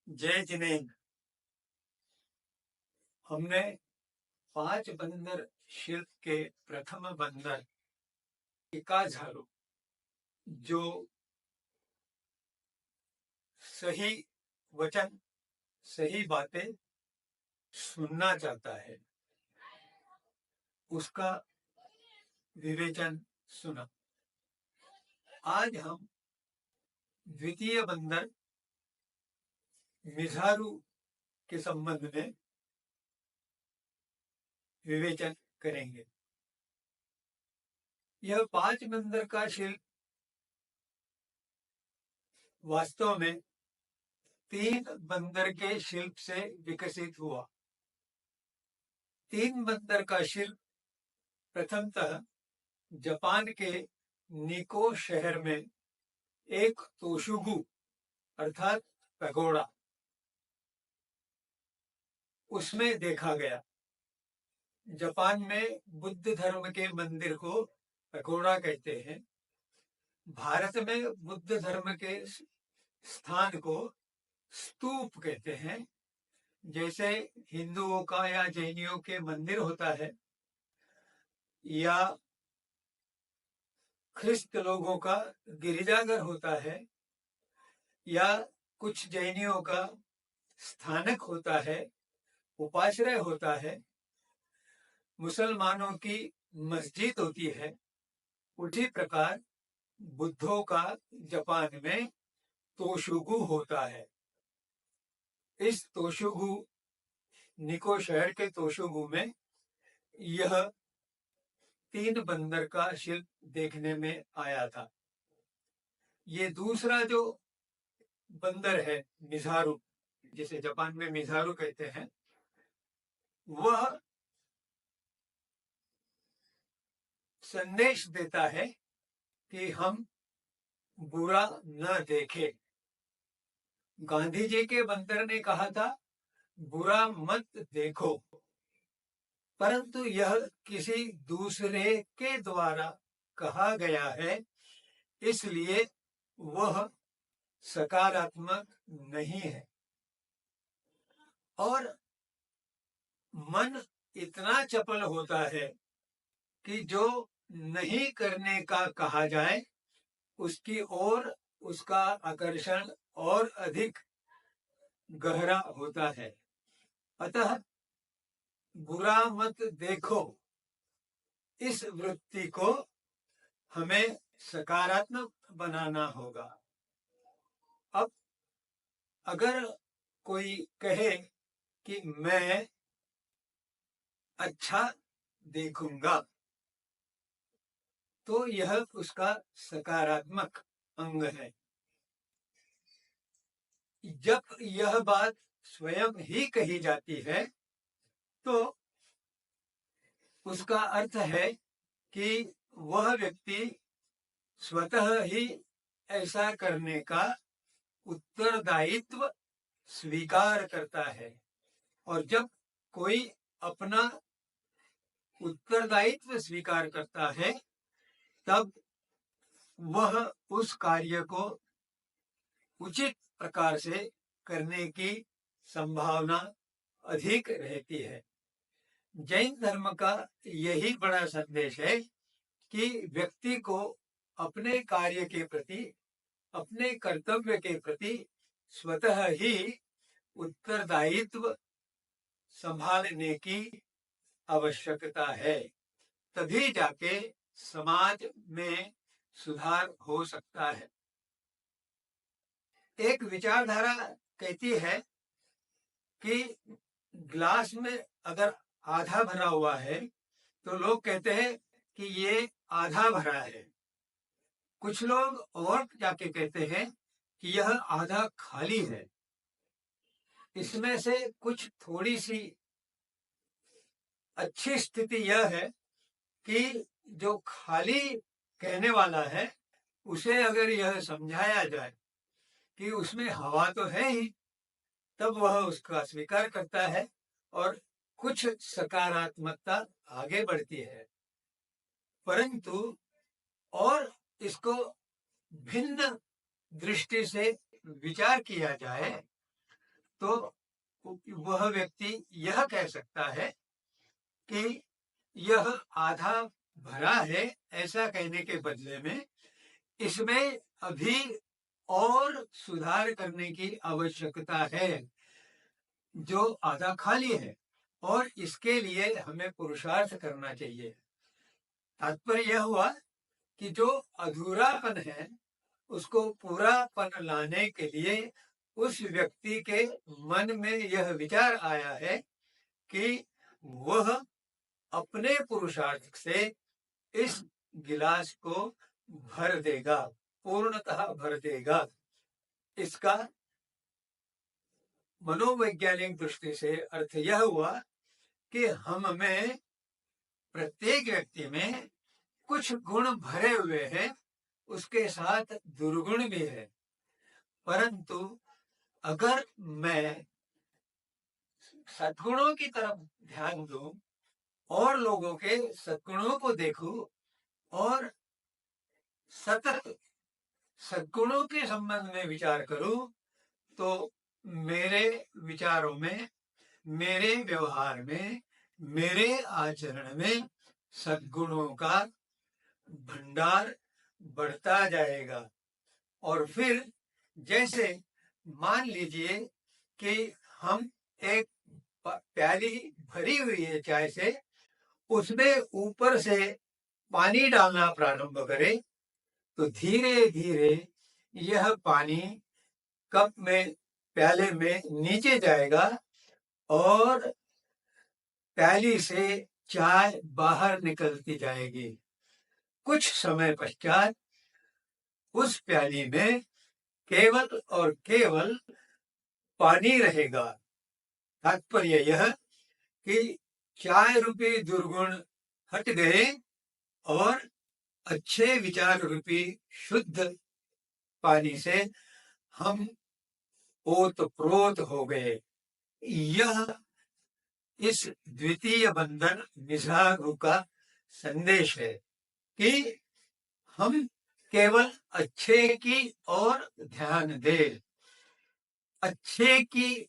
जय जिनेन्द्र। हमने 5 बंदर शिल्प के प्रथम बंदर इकाझारू, जो सही वचन सही बातें सुनना चाहता है, उसका विवेचन सुना। आज हम द्वितीय बंदर मिझारू के संबंध में विवेचन करेंगे। यह 5 बंदर का शिल्प वास्तव में 3 बंदर के शिल्प से विकसित हुआ। 3 बंदर का शिल्प प्रथमतः जापान के निको शहर में एक तोशुगु अर्थात पगोड़ा, उसमें देखा गया। जापान में बुद्ध धर्म के मंदिर को पगोड़ा कहते हैं। भारत में बुद्ध धर्म के स्थान को स्तूप कहते हैं। जैसे हिंदुओं का या जैनियों के मंदिर होता है, या ख्रिस्त लोगों का गिरजाघर होता है, या कुछ जैनियों का स्थानक होता है, उपाश्रय होता है, मुसलमानों की मस्जिद होती है, उसी प्रकार बुद्धों का जापान में तोशुगु होता है। इस तोशुगु, निको शहर के तोशुगु में यह 3 बंदर का शिल्प देखने में आया था। ये दूसरा जो बंदर है मिझारू, जिसे जापान में मिझारू कहते हैं, वह संदेश देता है कि हम बुरा न देखें। गांधी जी के बंदर ने कहा था बुरा मत देखो, परंतु यह किसी दूसरे के द्वारा कहा गया है, इसलिए वह सकारात्मक नहीं है। और मन इतना चपल होता है कि जो नहीं करने का कहा जाए उसकी ओर उसका आकर्षण और अधिक गहरा होता है। अतः बुरा मत देखो, इस वृत्ति को हमें सकारात्मक बनाना होगा। अब अगर कोई कहे कि मैं अच्छा देखूंगा, तो यह उसका सकारात्मक अंग है। जब यह बात स्वयं ही कही जाती है तो उसका अर्थ है कि वह व्यक्ति स्वतः ही ऐसा करने का उत्तरदायित्व स्वीकार करता है। और जब कोई अपना उत्तरदायित्व स्वीकार करता है, तब वह उस कार्य को उचित प्रकार से करने की संभावना अधिक रहती है। जैन धर्म का यही बड़ा संदेश है कि व्यक्ति को अपने कार्य के प्रति, अपने कर्तव्य के प्रति स्वतः ही उत्तरदायित्व संभालने की आवश्यकता है, तभी जाके समाज में सुधार हो सकता है। एक विचारधारा कहती है कि ग्लास में अगर आधा भरा हुआ है तो लोग कहते हैं कि ये आधा भरा है। कुछ लोग और जाके कहते हैं कि यह आधा खाली है। इसमें से कुछ थोड़ी सी अच्छी स्थिति यह है कि जो खाली कहने वाला है उसे अगर यह समझाया जाए कि उसमें हवा तो है ही, तब वह उसका स्वीकार करता है और कुछ सकारात्मकता आगे बढ़ती है। परंतु और इसको भिन्न दृष्टि से विचार किया जाए तो वह व्यक्ति यह कह सकता है कि यह आधा भरा है, ऐसा कहने के बदले में इसमें अभी और सुधार करने की आवश्यकता है, जो आधा खाली है, और इसके लिए हमें पुरुषार्थ करना चाहिए। तात्पर्य यह हुआ कि जो अधूरापन है उसको पूरापन लाने के लिए उस व्यक्ति के मन में यह विचार आया है कि वह अपने पुरुषार्थ से इस गिलास को भर देगा, पूर्णतः भर देगा। इसका मनोवैज्ञानिक दृष्टि से अर्थ यह हुआ कि हम में, प्रत्येक व्यक्ति में कुछ गुण भरे हुए हैं, उसके साथ दुर्गुण भी है। परंतु अगर मैं सद्गुणों की तरफ ध्यान दूं और लोगों के सद्गुणों को देखूं और सतत सद्गुणों के संबंध में विचार करूं, तो मेरे विचारों में, मेरे व्यवहार में, मेरे आचरण में सद्गुणों का भंडार बढ़ता जाएगा। और फिर जैसे मान लीजिए कि हम एक प्याली भरी हुई है चाय से, उसमें ऊपर से पानी डालना प्रारंभ करें, तो धीरे धीरे यह पानी कप में, प्याले में नीचे जाएगा और प्याली से चाय बाहर निकलती जाएगी। कुछ समय पश्चात उस प्याली में केवल और केवल पानी रहेगा। तात्पर्य यह कि चाय रूपी दुर्गुण हट गए और अच्छे विचार रूपी शुद्ध पानी से हम ओतप्रोत हो गए। यह इस द्वितीय बंधन निसाघु का संदेश है कि हम केवल अच्छे की ओर ध्यान दें, अच्छे की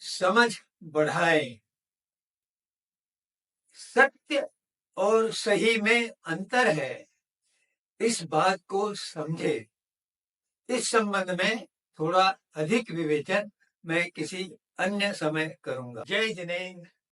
समझ बढ़ाएं, सत्य और सही में अंतर है, इस बात को समझे। इस संबंध में थोड़ा अधिक विवेचन मैं किसी अन्य समय करूंगा। जय जिनेन्द्र।